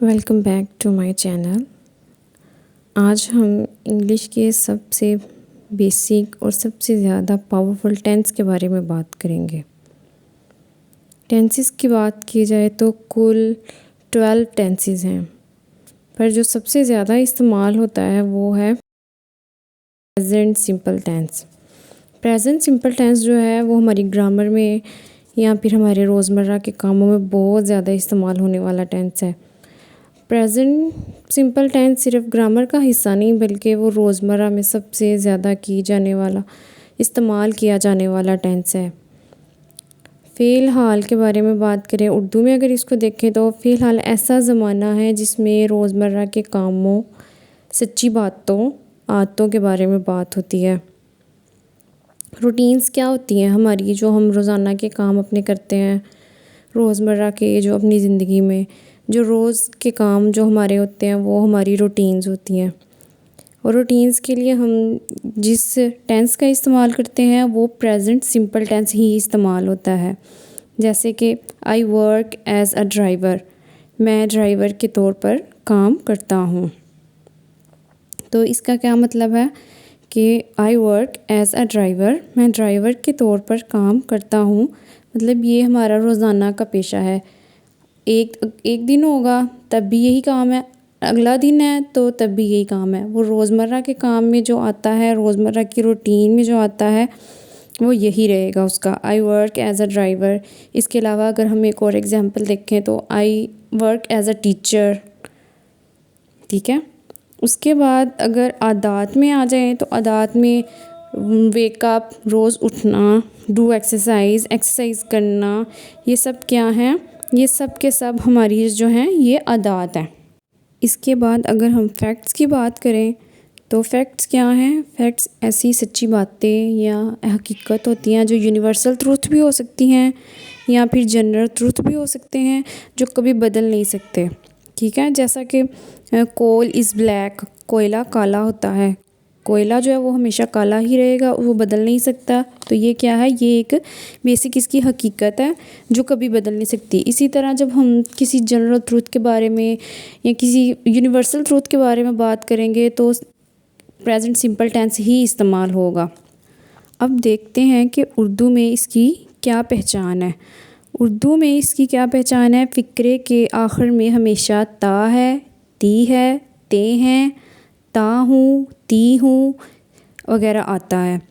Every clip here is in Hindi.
Welcome back to my channel. आज हम इंग्लिश के सबसे बेसिक और सबसे ज़्यादा पावरफुल टेंस के बारे में बात करेंगे। टेंसेस की बात की जाए तो कुल 12 टेंसेस हैं, पर जो सबसे ज़्यादा इस्तेमाल होता है वो है present simple tense. Present simple tense जो है वो हमारी ग्रामर में या फिर हमारे रोज़मर्रा के कामों में बहुत ज़्यादा इस्तेमाल होने वाला टेंस है। प्रेजेंट सिंपल टेंस सिर्फ ग्रामर का हिस्सा नहीं बल्कि वो रोज़मर्रा में सबसे ज़्यादा की जाने वाला इस्तेमाल किया जाने वाला टेंस है। फ़िलहाल के बारे में बात करें उर्दू में, अगर इसको देखें तो फ़िलहाल ऐसा ज़माना है जिसमें रोज़मर्रा के कामों, सच्ची बातों, आदतों के बारे में बात होती है। रूटीन्स क्या होती हैं हमारी, जो हम रोज़ाना के काम अपने करते हैं रोज़मर्रा के, जो अपनी ज़िंदगी में जो रोज़ के काम जो हमारे होते हैं वो हमारी रूटीन्स होती हैं। और रूटीन्स के लिए हम जिस टेंस का इस्तेमाल करते हैं वो प्रेजेंट सिंपल टेंस ही इस्तेमाल होता है। जैसे कि I work as a driver, मैं ड्राइवर के तौर पर काम करता हूँ। तो इसका क्या मतलब है कि I work as a driver, मैं ड्राइवर के तौर पर काम करता हूँ, मतलब ये हमारा रोज़ाना का पेशा है। एक दिन होगा तब भी यही काम है, अगला दिन है तो तब भी यही काम है। वो रोज़मर्रा के काम में जो आता है, रोज़मर्रा की रूटीन में जो आता है वो यही रहेगा उसका, I work as a driver. इसके अलावा अगर हम एक और एग्जांपल देखें तो I work as a teacher, ठीक है। उसके बाद अगर आदात में आ जाएं तो आदात में वेकअप, रोज़ उठना, डू एक्सरसाइज करना, ये सब क्या हैं, ये सब के सब हमारी जो हैं ये आदात हैं। इसके बाद अगर हम फैक्ट्स की बात करें तो फैक्ट्स क्या हैं, फैक्ट्स ऐसी सच्ची बातें या हकीकत होती हैं जो यूनिवर्सल ट्रूथ भी हो सकती हैं या फिर जनरल ट्रूथ भी हो सकते हैं, जो कभी बदल नहीं सकते, ठीक है। जैसा कि कोल इज़ ब्लैक, कोयला काला होता है, कोयला जो है वो हमेशा काला ही रहेगा, वो बदल नहीं सकता। तो ये क्या है, ये एक बेसिक इसकी हकीकत है जो कभी बदल नहीं सकती। इसी तरह जब हम किसी जनरल ट्रूथ के बारे में या किसी यूनिवर्सल ट्रूथ के बारे में बात करेंगे तो प्रेजेंट सिंपल टेंस ही इस्तेमाल होगा। अब देखते हैं कि उर्दू में इसकी क्या पहचान है। उर्दू में इसकी क्या पहचान है, फ़िक्रे के आखिर में हमेशा ता है, ती है, ते हैं, ता हूँ, ती हूँ वगैरह आता है।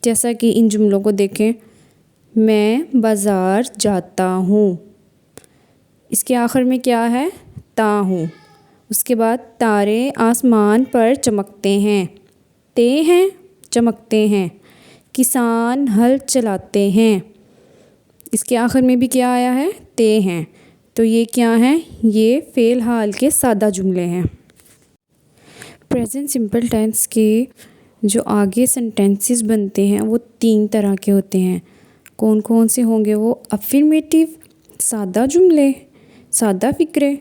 जैसा कि इन जुमलों को देखें, मैं बाज़ार जाता हूँ, इसके आखिर में क्या है, ता हूँ। उसके बाद तारे आसमान पर चमकते हैं, ते हैं, चमकते हैं। किसान हल चलाते हैं, इसके आखिर में भी क्या आया है, ते हैं। तो ये क्या है, ये फ़िलहाल के सादा जुमले हैं। प्रेजेंट सिंपल टेंस के जो आगे सेंटेंसेस बनते हैं वो 3 तरह के होते हैं। कौन कौन से होंगे वो, अफर्मेटिव, सादा जुमले, सादा फ़िक्रे।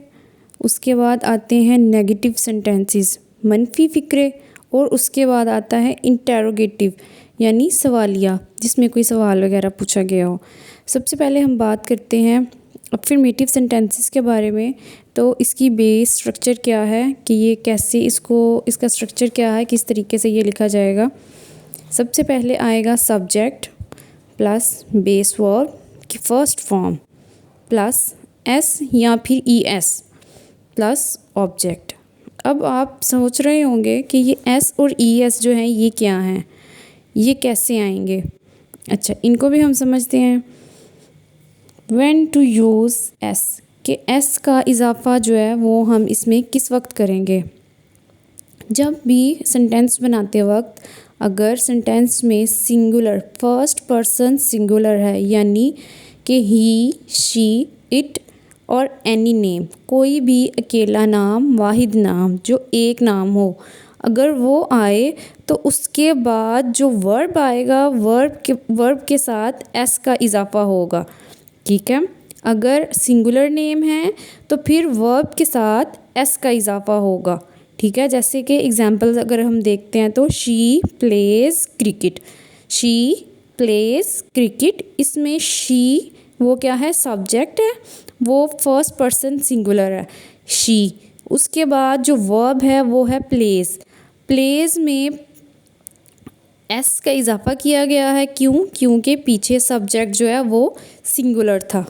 उसके बाद आते हैं नेगेटिव सेंटेंसेस, मनफी फ़िक्रे। और उसके बाद आता है इंटेरोगेटिव यानी सवालिया, जिसमें कोई सवाल वगैरह पूछा गया हो। सबसे पहले हम बात करते हैं अफर्मेटिव सेंटेंसेस के बारे में। तो इसकी बेस स्ट्रक्चर क्या है कि ये कैसे इसका स्ट्रक्चर क्या है, किस तरीके से ये लिखा जाएगा। सबसे पहले आएगा सब्जेक्ट प्लस बेस वर्ब की फर्स्ट फॉर्म प्लस एस या फिर ई एस प्लस ऑब्जेक्ट। अब आप सोच रहे होंगे कि ये एस और ई एस जो हैं ये क्या हैं, ये कैसे आएंगे। अच्छा, इनको भी हम समझते हैं। व्हेन टू यूज़ एस, कि एस का इजाफ़ा जो है वो हम इसमें किस वक्त करेंगे। जब भी सेंटेंस बनाते वक्त अगर सेंटेंस में सिंगुलर, फर्स्ट पर्सन सिंगुलर है, यानी कि ही, शी, इट और एनी नेम, कोई भी अकेला नाम, वाहिद नाम जो एक नाम हो, अगर वो आए तो उसके बाद जो वर्ब आएगा, वर्ब के साथ एस का इजाफ़ा होगा, ठीक है। अगर सिंगुलर नेम है तो फिर वर्ब के साथ एस का इजाफ़ा होगा, ठीक है। जैसे कि एग्जांपल्स अगर हम देखते हैं तो she plays cricket, she plays cricket, इसमें शी वो क्या है, सब्जेक्ट है, वो फर्स्ट पर्सन सिंगुलर है, शी। उसके बाद जो वर्ब है वो है प्लेस। प्लेस में एस का इजाफा किया गया है, क्यों? क्योंकि पीछे सब्जेक्ट जो है वो सिंगुलर था।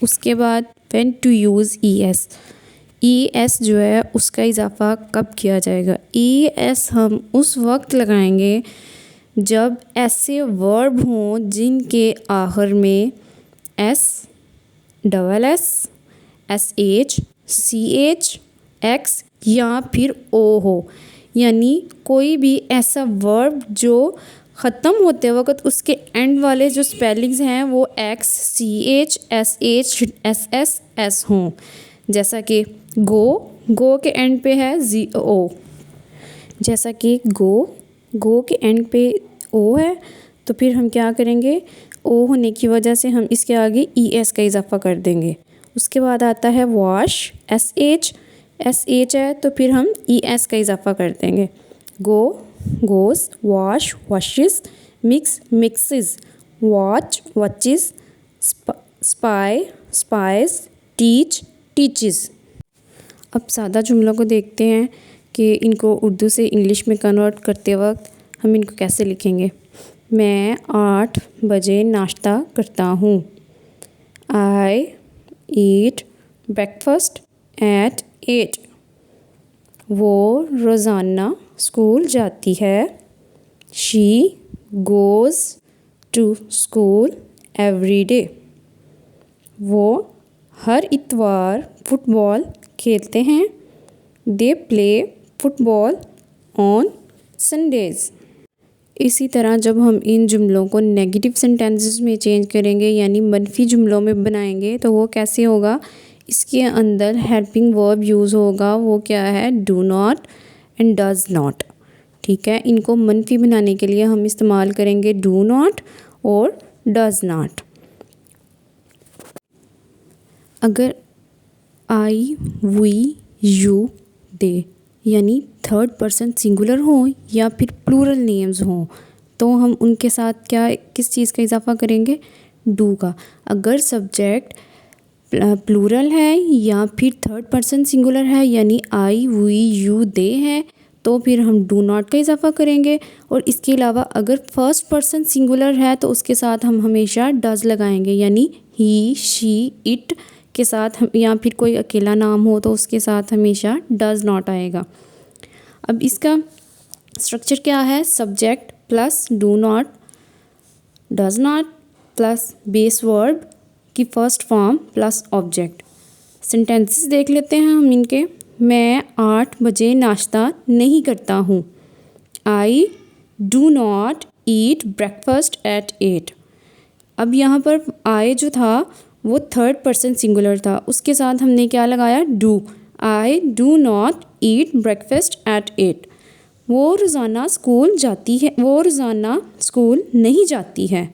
उसके बाद when to use E S. E S जो है उसका इजाफा कब किया जाएगा? ई एस हम उस वक्त लगाएंगे जब ऐसे वर्ब हों जिनके आखिर में S, double S, S H, C H, X या फिर ओ हो। यानी कोई भी ऐसा वर्ब जो ख़त्म होते वक्त उसके एंड वाले जो स्पेलिंग्स हैं वो X, C H, S H, S S, S हों। जैसा कि गो के एंड पे है जी ओ। जैसा कि गो के एंड पे ओ है, तो फिर हम क्या करेंगे? ओ होने की वजह से हम इसके आगे ई एस का इजाफा कर देंगे। उसके बाद आता है वॉश, एस एच है, तो फिर हम ई एस का इजाफा कर देंगे। Goes, wash, washes, mix, mixes, watch, watches, spy, spies, teach, teaches. अब सादा जुमलों को देखते हैं कि इनको उर्दू से इंग्लिश में कन्वर्ट करते वक्त हम इनको कैसे लिखेंगे। मैं 8 बजे नाश्ता करता हूँ। I eat breakfast at 8। वो रोज़ाना स्कूल जाती है। She goes to school every day. वो हर इतवार फुटबॉल खेलते हैं। They play football on Sundays. इसी तरह जब हम इन जुमलों को नेगेटिव सेंटेंसेस में चेंज करेंगे यानी मनफी जुमलों में बनाएंगे तो वो कैसे होगा? इसके अंदर हेल्पिंग वर्ब यूज़ होगा, वो क्या है? Do not and does not. ठीक है, इनको मनफी बनाने के लिए हम इस्तेमाल करेंगे डू नॉट और डज नॉट। अगर आई, वी, यू, दे यानी थर्ड पर्सन सिंगुलर हो या फिर प्लूरल नेम्स हों तो हम उनके साथ किस चीज़ का इजाफा करेंगे? डू का। अगर सब्जेक्ट प्लूरल है या फिर थर्ड पर्सन सिंगुलर है यानी आई, वी, यू, दे है तो फिर हम डू नॉट का इजाफा करेंगे। और इसके अलावा अगर फर्स्ट पर्सन सिंगुलर है तो उसके साथ हम हमेशा डज लगाएंगे यानी ही, शी, इट के साथ हम, या फिर कोई अकेला नाम हो तो उसके साथ हमेशा डज नॉट आएगा। अब इसका स्ट्रक्चर क्या है? Subject plus do not, does not plus base verb की first form plus object. Sentences देख लेते हैं हम इनके। मैं 8 बजे नाश्ता नहीं करता हूँ। I do not eat breakfast at 8। अब यहाँ पर आई जो था वो थर्ड पर्सन सिंगुलर था, उसके साथ हमने क्या लगाया? Do. I do not eat breakfast at 8। वो रोज़ाना स्कूल जाती है, वो रोज़ाना स्कूल नहीं जाती है।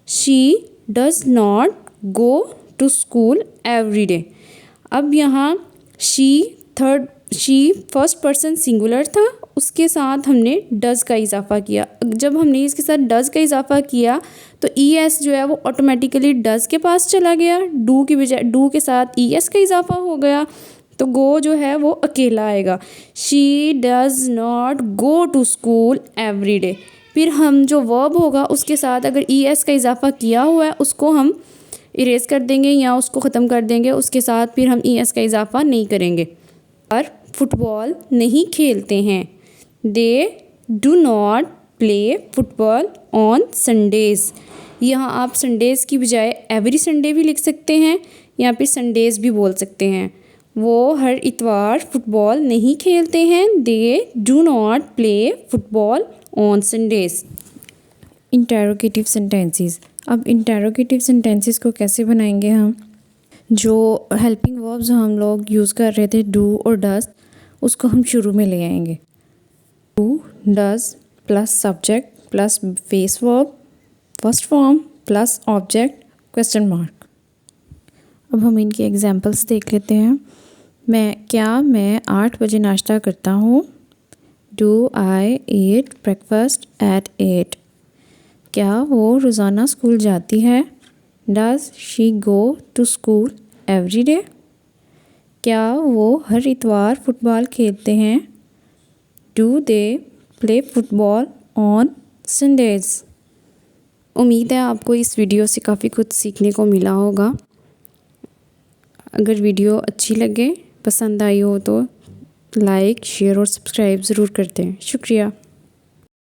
She does not go to school every day. अब यहाँ शी फर्स्ट पर्सन सिंगुलर था, उसके साथ हमने डज़ का इजाफा किया। जब हमने इसके साथ डज़ का इजाफा किया तो ई एस जो है वो ऑटोमेटिकली डज़ के पास चला गया। डू की बजाय डू के साथ ई एस का इजाफा हो गया तो गो जो है वो अकेला आएगा। She does not go to school every day. फिर हम जो वर्ब होगा उसके साथ अगर ई एस का इजाफा किया हुआ है उसको हम इरेज कर देंगे या उसको ख़त्म कर देंगे, उसके साथ फिर हम ई एस का इजाफा नहीं करेंगे। और फुटबॉल नहीं खेलते हैं। They do not play football on Sundays. यहाँ आप संडेज़ की बजाय एवरी संडे भी लिख सकते हैं या फिर संडेज़ भी बोल सकते हैं। वो हर इतवार फुटबॉल नहीं खेलते हैं। They do not play football on Sundays. Interrogative sentences. अब इंटेरोगेटिव सेंटेंसेस को कैसे बनाएंगे हम? जो हेल्पिंग वर्ब्स हम लोग यूज़ कर रहे थे डू और डज, उसको हम शुरू में ले आएंगे। Do, does plus subject plus base verb first form plus object question mark. अब हम इनके एग्जांपल्स देख लेते हैं। मैं 8 बजे नाश्ता करता हूँ। Do I eat breakfast at 8। क्या वो रोज़ाना स्कूल जाती है? Does she go to school every day? क्या वो हर इतवार फुटबॉल खेलते हैं? Do they play football on Sundays? उम्मीद है आपको इस वीडियो से काफ़ी कुछ सीखने को मिला होगा। अगर वीडियो अच्छी लगे, पसंद आई हो तो लाइक, शेयर और सब्सक्राइब ज़रूर कर दें। शुक्रिया।